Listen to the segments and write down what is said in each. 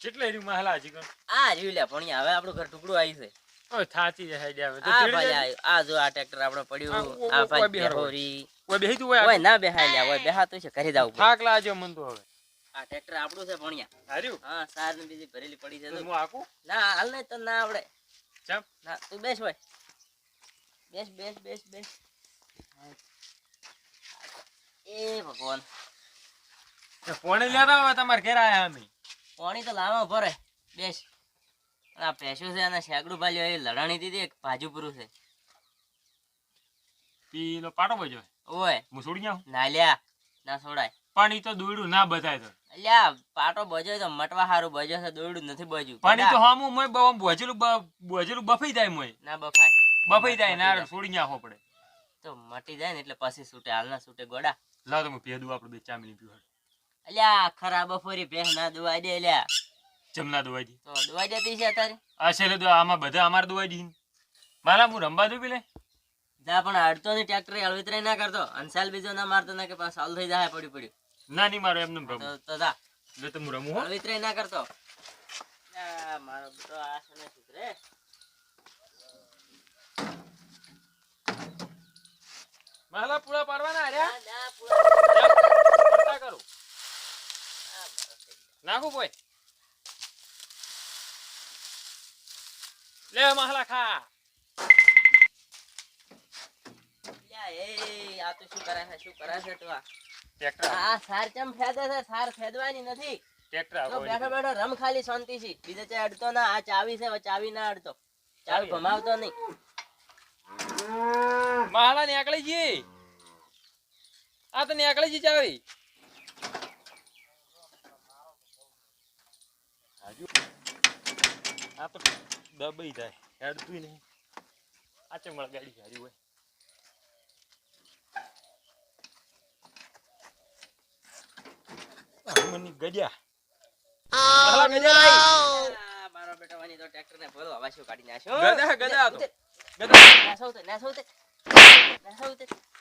કેટલે રહ્યું મહાલા હજી કણ આ રહ્યું લે ભણ્યા હવે આપણું ઘર ટુકડું આવી છે ઓય થાચી જાય આવે તો આ ચીડી ભાઈ જાય આ જો આ ટ્રેક્ટર આપણે પડ્યું આ આ ભાઈ બેહારો. બેહોરી ઓય બેહી તું ઓય ઓય ના બેહાય લ્યા ઓય બેહાતું છે ઘરે જાવ થાક લાજો મન તો હવે આ ટ્રેક્ટર આપણું છે ભણ્યા હાર્યું હા સાર ને બીજી ભરેલી પડી છે તો તો હું આકું ના હાલ નહીં તો ના આવડે ચમ ના તું બેસ ભાઈ બેસ બેસ બેસ બેસ એ ભગવાન પોણે લેતા હોય તમારે ઘેર આયા અમે પાણી તો લાવવા ભરે બેસ આ પેશું છે અને શેકડું ભાલ્યો એ લડાણી દીધી એક ભાજુ પૂરું છે પીલો પાટો બજો ઓય હું છોડી જાઉં ના લ્યા ના છોડાય પાણી તો દોડ્યું ના બતાય તો અલ્યા પાટો બજો તો મટવા હારું બજો છે દોડું નથી બજ્યું પાણી તો હામું મોય બમ બોજેલું બફઈ જાય મોય ના બફાય બફઈ જાય ના છોડી જાખો પડે તો મટી જાય ને એટલે પછી છૂટે હાલ ના છૂટે ગોડા લાવ તો હું પેદું આપણે બે ચામલી પીવા અલ્યા ખરા બફોરી ભેહ ના દુવાઈ દે લ્યા જમના દવાઈ દી તો દુવાઈ દેતી છે અત્યારે આ છેલ્લે તો આમાં બધા અમાર દવાઈ દી માલા હું રંબા દઉં પેલે જા પણ અડતો ની ટ્રેક્ટર અળવિતરાય ના કરતો અંસાલ બીજો ના મારતો ના કે પાછું સાલ થઈ જાય પડ્યું પડ્યું ના નહીં મારો એમને રમું તો જા જો તો હું રમું હો અળવિતરાય ના કરતો મારો બેટો આ છે ને સુધરે માલા પૂળા પાડવાના ના અરે ના પૂરા કરતા કરો નાખું બોય લે મહલા ખા લ્યા એ આ તો શું કરે છે તું આ ટ્રેક્ટર આ સાર ચમ ફેદે છે સાર ફેદવાની નથી ટ્રેક્ટર તો બેઠો બેઠો રમ ખાલી શાંતિ થી બીજે ચા અડતો ના આ ચાવી છે ચાવી ના અડતો ચાવી ભમાવતો નહીં મહલા નીકળી જી આ તો નીકળી જી ચાવી આજુ આ તો દબાઈ જાય હેડતું નહીં આ ચમળ ગાડી હારી હોય મની ગજ્યા મહલા ગજ્યા નહીં મારો બેટો વાની તો ટ્રેક્ટર ને ભલો હવા શું કાઢી નાખ્યો ગધા તો ગધા નાસવતે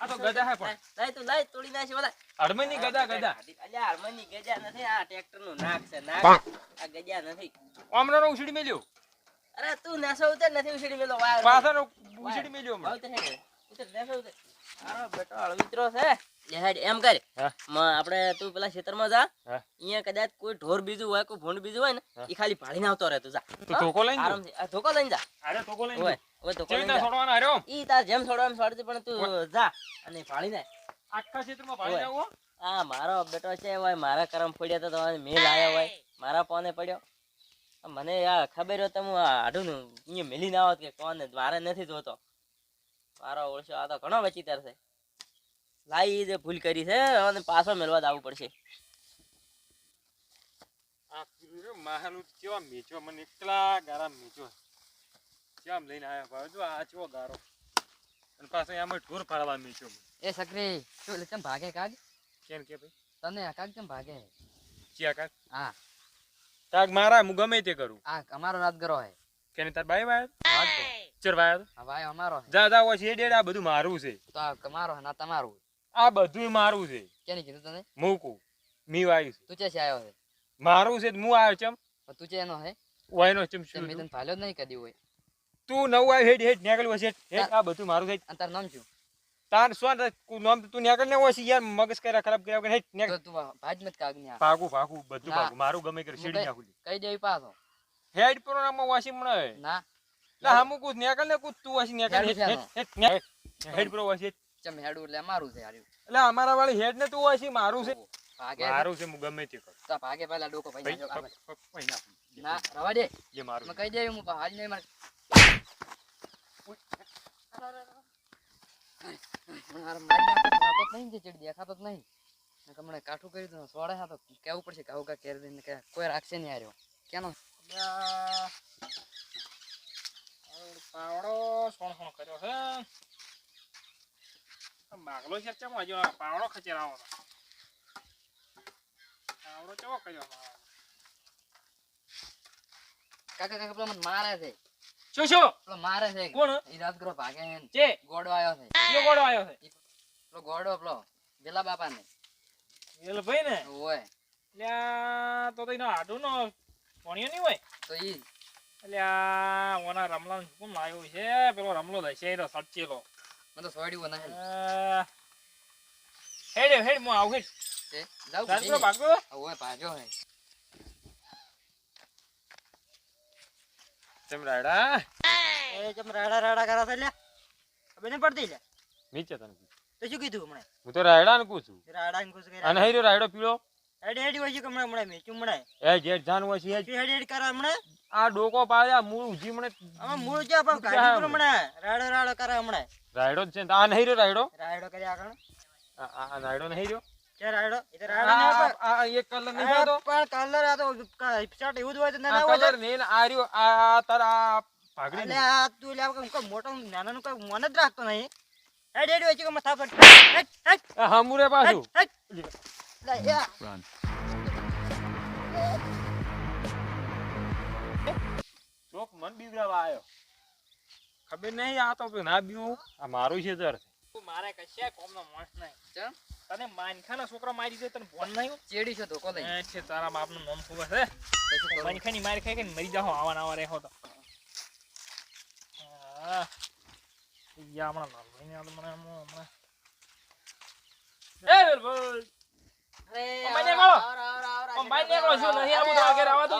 આ તો ગધા હે પણ લાય તું લાય તોડી નાખી ઓલા હરમની ગધા અલ્યા હારમોની ગજા નથી આ ટ્રેક્ટર નું નાક છે નાક આ ગજા નથી ઓમરાનો ઉછડી મેલ્યો અરે તું નાસવતે નથી ઉછડી મેલો વાયર પાછાનો ઉછડી મેલ્યો હમણાં. ઉતર નાસવતે મારો બેટો અળવિત્રો છે લે હેડ એમ કર હા આપણે તું પેલા ખેતરમાં જા હા અહીંયા કદાચ કોઈ ઢોર બીજું હોય કોઈ ભૂંડ બીજું હોય ને એ ખાલી ભાળીને આવતો રહે તું જા તો ધોકો લઈને જા. આરામથી આ ધોકો લઈને જા અરે ધોકો લઈને ઓય જા. ઓય ધોકો કેવી લઈને રીતના જા છોડવાના હાર્યો ઈ તાર જેમ છોડવા એમ છોડતી પણ તું જા અને ભાળીને આખા ક્ષેત્રમાં ભાળી ઓય. આવો આ મારો બેટો છે હોય મારા કરમ પડ્યો તો તમારે મેલ આવ્યો હોય મારા પોને પડ્યો મને આ ખબર હોય તો હું આ આઢું અહીંયા મેલી ના આવત કે કોને મારે નથી જોતો મારો ઓળશો આ તો ઘણો વચીતર છે લાઈ જે ભૂલ કરી છે અને પાછો મેળવા જ આવવું પડશે આ કીધું માહાલું કેવા મેચો મને એકલા ગારા મેચો કેમ લઈને આયા ભાઈ જો આ ચો ગારો અને પાછો આમાં ઢોર ફાળવા મેચો એ સકરી શું એટલે કેમ ભાગે કાગ કેમ કે ભાઈ તને આ કાગ કેમ ભાગે ચિયા કાક હા કાક મારા હું ગમે તે કરું આ અમારો રાત ગરો હે કેને તાર બાઈ વાય રાત ચર વાય હા ભાઈ અમારો હે જા જા હોય છે ડેડ આ બધું મારું છે તો આ તમારો હે ના તમારું આ બધું મારું છે કેને કીધું તને મૂકું મી વાયું છે તું ચે આવ્યો હે મારું છે હું આવ્યો ચમ પણ તું ચે એનો હે વાયનો ચમ તે શું મેં તને ભાલ્યો જ નહીં કદી હોય તું નવું આવ્યો હેડ હેડ નીકળ્યું હશે હેડ આ બધું મારું છે અને તારું નામ શું તાર શું નામ તું નીકળ ને હોય યાર મગજ કર્યા ખરાબ કર્યા વગર હેડ તો નીકળ તું ભાજ મત કાગ ને આ ભાગું ભાગું બધું ના. ભાગું મારું ગમે કરે સીડી નાખું કઈ દેવી પાછો હેડ પર નામ વાસી મળે ના લા હમુ કુછ નીકળ ને કુછ તું વાસી નીકળ હેડ હેડ પર વાસી ચમ હેડું એટલે અમારું છે હાર્યું એટલે અમારા વાળી હેડ ને તું વાસી મારું છે ભાગે મારું છે હું ગમે તે કરું તો ભાગે પહેલા ડોકો ભાઈ ભાઈ નાખજો આગળ. ભાઈ નાખ. ના રવા દે એ મારું મેં કહી દેવી હું હાલ નહીં મારે દેખાતો જ નહીં હમણાં કાઠું કર્યું હતું સોડે હા તો કેવું પડશે કે આવું કાંઈ કેરી કે કોઈ રાખશે નહીં હાર્યો કેનો પાવડો સોણ સોણ કર્યો છે બાગલો છે ચમ હજુ પાવડો ખચેરાવો પાવડો ચેવો કર્યો કાકા કાકા પેલો મને મારે છે શું શું પેલો મારે છે કોણ એ રાત ગરો ભાગે છે ને. છે ગોડો આવ્યો છે કયો ગોળો આવ્યો છે પેલો ગોડો પેલો વેલા બાપા ને એલ ભાઈ ને ઓય લ્યા તો એનો આડું નો ભણ્યો નહીં હોય તો ઈ એટલે આ ઓના રમલાનો કોણ લાવ્યો છે પેલો રમલો દશેરો સચેલો મને તો સોડ્યું ના હેડ હેડ હું આવું હેડ છે જાવ ચાલતો ભાગો ઓય ભાજો હે તેમ રાયડા એ જમ રાડા રાડા કરા છે લે ખબર નહીં પડતી લે નીચે તને પૂછું. તો શું કીધું હમણાં હું તો રાયડા ને પૂછું રાડા ને કુછ અને હીરો રાયડો પીળો હેડી હેડી હોય છે કે હમણાં હમણાં મેચું હમણાં એ જેઠ જાન હોય છે શું હેડી હેડી કરા હમણાં આ ડોકો પાડ્યા મૂળ ઉજી મને આમાં મૂળ છે પણ કાઢી પૂરું હમણાં રાડો રાડો કરા હમણાં રાયડો જ છે ને આ નહીં રહ્યો રાયડો રાયડો કરી આગળ આ રાયડો નહીં રહ્યો કે રાયડો એ તો રાડો ને આ એક કલર નહીં થતો પણ કલર આ તો શર્ટ એવું જ હોય તો ના આ હોય કલર ને આ રહ્યો આ તારા પાઘડી એટલે આ તું લે કોઈ મોટો નાનાનું કોઈ મન જ રાખતો નહીં હેડી હેડી હોય છે કે મથા પર હેડ હેડ આ હમુરે પાછું હેડ લે યા ચોક મન બીવરાવા આવ્યો ખબર નહીં આ તો ના બીવું આ મારું છે દર મારે કશા કોમનો માણસ નહીં ચમ તને માનખાના છોકરા મારી દે તને ફોન નહીં ચેડી છે ધોકો લઈ છે તારા બાપનું નામ ખબર છે માનખાની માર ખાઈ કે મરી જાઓ આવા આવા રહેવો તો યા હમણાં લાલ ભાઈને આ તો મને હમણાં એ બોલ બાઈ નીકળો બાઈ નીકળો શું નહીં આવું તો આગળ આવવા તો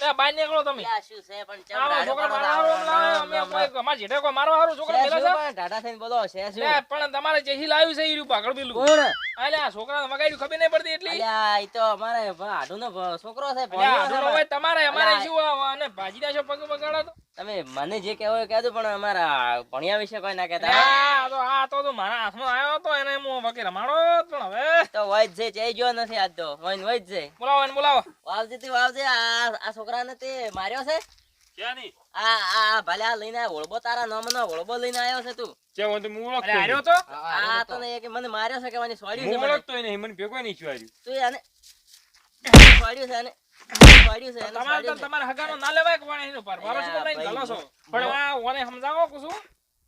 એ બાઈ નીકળો તમે શું છે પણ આવા છોકરા મારવા અમે કોઈ અમાર જેઠે કોઈ મારવા હારું છોકરા મેલા છે ટાટા થઈને બોલો છે શું લે પણ તમારે જેહી લાવ્યું છે ઈ રૂ પાગળ પેલું કોણ આલે આ છોકરા મગાડ્યું ખબર નહીં પડતી એટલી અલ્યા ઈ તો અમારે આડુનો છોકરો છે અલ્યા આડુનો હોય તમારે અમારે શું અને ભાજી દાશો પગ બગાડો તો તમે મને જે કહેવું એ કહેજો પણ અમારા ભણ્યા વિશે કોઈ ના કહેતા આ તો મારા હાથમાં આવ્યો તો એને હું વકે રમાડો પણ હવે તો હોય જ છે ચઈ ગયો નથી આજ તો હોય જ છે બોલાવો એને બોલાવો વાવજે તું વાવજે આ છોકરાને તે માર્યો છે ક્યાં નહીં આ ભલે આ લઈને ઓળબો તારા નામનો ઓળબો લઈને આવ્યો છે તું જે હું તો હું અરે ઓળખતો આર્યો તો આ તો નહીં કે મને માર્યો છે કે મને સોડ્યું છે હું મને. ઓળખતો નહીં મને ભેગો નહીં છુઆર્યું તું આને સોડ્યું છે આને સોડ્યું છે એને તમારે તો સોડ્યું છે. તમારા હગાનો ના લેવાય કોણ એનો પરવારો શું લઈને ગલો છો પણ આ ઓને સમજાવો કુછું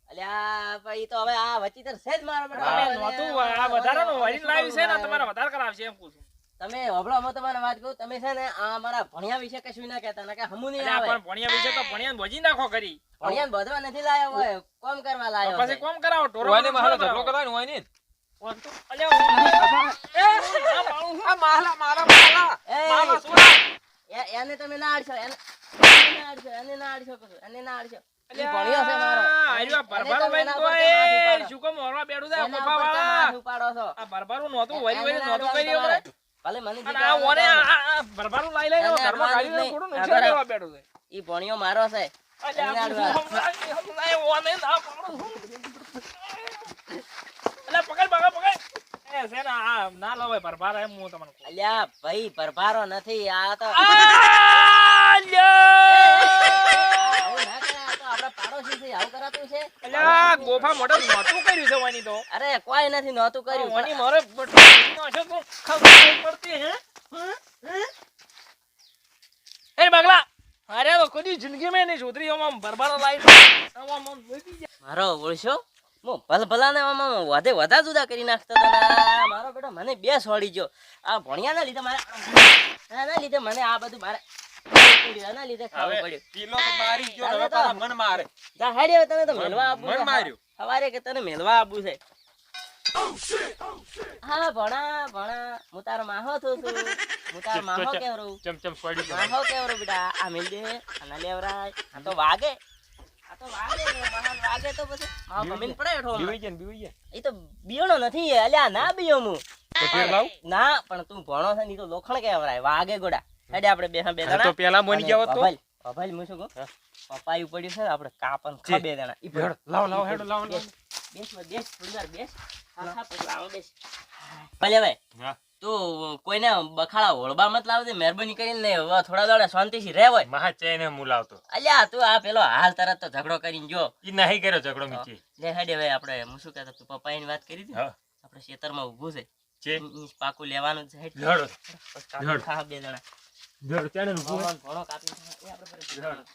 અલ્યા ભાઈ તો હવે આ વચીતર છે જ મારો બેટો. તમે નહોતું આ વધારાનું વરીને લાવ્યું છે ને તમારે વધારે કરાવશે એમ પૂછું તમે હોભળો હું તમારે વાત કહું તમે છે ને આ મારા ભણ્યા વિશે કશું ના કહેતા ને કે હમુ નહીં અલ્યા આવે પણ ભણ્યા વિશે તો ભણ્યા ભજી નાખો કરી ભણ્યા બધવા નથી લાયો હોય કોમ કરવા લાયો પછી છે. કોમ કરાવો ટોરો ઓને મારો ઝઘડો કરાય ને ઓને અલ્યા માલા માલા એ, એને તમે ના અડશો એને ના અડશો કશું એને ના અડશો ઈ ભણ્યો છે મારો આર્યો બરબારો એને લઈને તમે તો એના ઉપર એ માથું શું કામ મોરવા બેઠું છે એના મોફા ઉપર તમે વાળા માથું ઉપાડો છો. આ બરબારું નહોતું વરી એને વરી ના નહોતું અડવાનું કર્યું તમારે. હમણાં ભલે મને અને આ ઓને આ બરબારું લાઈ લઈને એને ઘરમાં અડવાનું કાઢીને જ થોડું નહીં. નુકસાન કરવા બેઠું છે ઈ ભણ્યો મારો છે અલ્યા એને આ અડવા. હમણાં ઓને ના પકડું અલ્યા પકડ એ છે ને આ ના લવાય બરબાર એમ હું તમને કહું અલ્યા ભાઈ ભરભારો નથી આ તો આવું ના કરે આ તો આપણા પાડોશી છે આવું કરાતું છે અલ્યા ગોફા મોઢે નહોતું કર્યું છે વાની તો અરે કોઈ નથી નહોતું કર્યું વાની મારે બટનો છે તો ખબર નહીં પડતી હે એ બગલા અરે તો કદી જિંદગીમાં નહીં સુધરી આમ બરબારો લાઈ આમ વધી જાય મારો ઓળશો હું ભલભલાને આમાં વધા જુદા કરી નાખતો હતો ને આ મારો બેટો મને બે છોડી ગયો આ ભણ્યાના લીધે મારે આના લીધે મને આ બધું મારે આના લીધે ખાવું હવે પડ્યું પીલો તો મારી ગયો હવે હવે તો- પાછા મન મારે જા હાડી હવે તને તો મેલવા આપવું મન છે. માર્યું. સવારે કે તને મેલવા આપવું છે હા ભણા હું તારો માહો થું છું હું તારો માહો કેવરું ચમચમ સ્વાડી ગયો માહો કેવરું બેટા આ મેલ દે આના લેવરાય આ તો વાગે મહાન વાગે તો પછી માહો કમીને પડે હેઠો હમણાં. બીવી જાય એ તો બિયોણો નથી અલ્યા ના બિયો હું તો ફેર લાવ ના પણ તું ભણો છે ને ઈ તો લોખણ કેવરાય વાગે ગોડા હેડે આપણે બે બે હા, તો પેલા મોની જાવ તો અભલ હું શું કહું હા. પપાયું પડ્યું છે આપણે કાપન જી. બે જણા ઈ હેડ, લાવ હેડો લાવ બેસ બેસ થોડી વાર બેસ હા પછી આવો બેસ ભલે ભાઈ હા તું કોઈને બખાડા હોળબા મત લાવજે મહેરબાની કરીને હવે થોડા દાડા શાંતિથી રહે હોય મહા ચેને હું લાવતો અલ્યા તું આ પેલો હાલ તરત તો ઝઘડો કરીને જો ઈ નહીં કર્યો ઝઘડો મીચી લે હેડે ભાઈ આપણે હું શું કહેતો તું પપ્પાની વાત કરી હતી હા આપણે ખેતરમાં ઊભું છે છે ઈ પાકું લેવાનું છે હેડ લડો બસ કાપી લડ. ખા બે જણા લડો ચાને ઊભું રહે. ભણો કાપી ખા. એ આપણે લડ.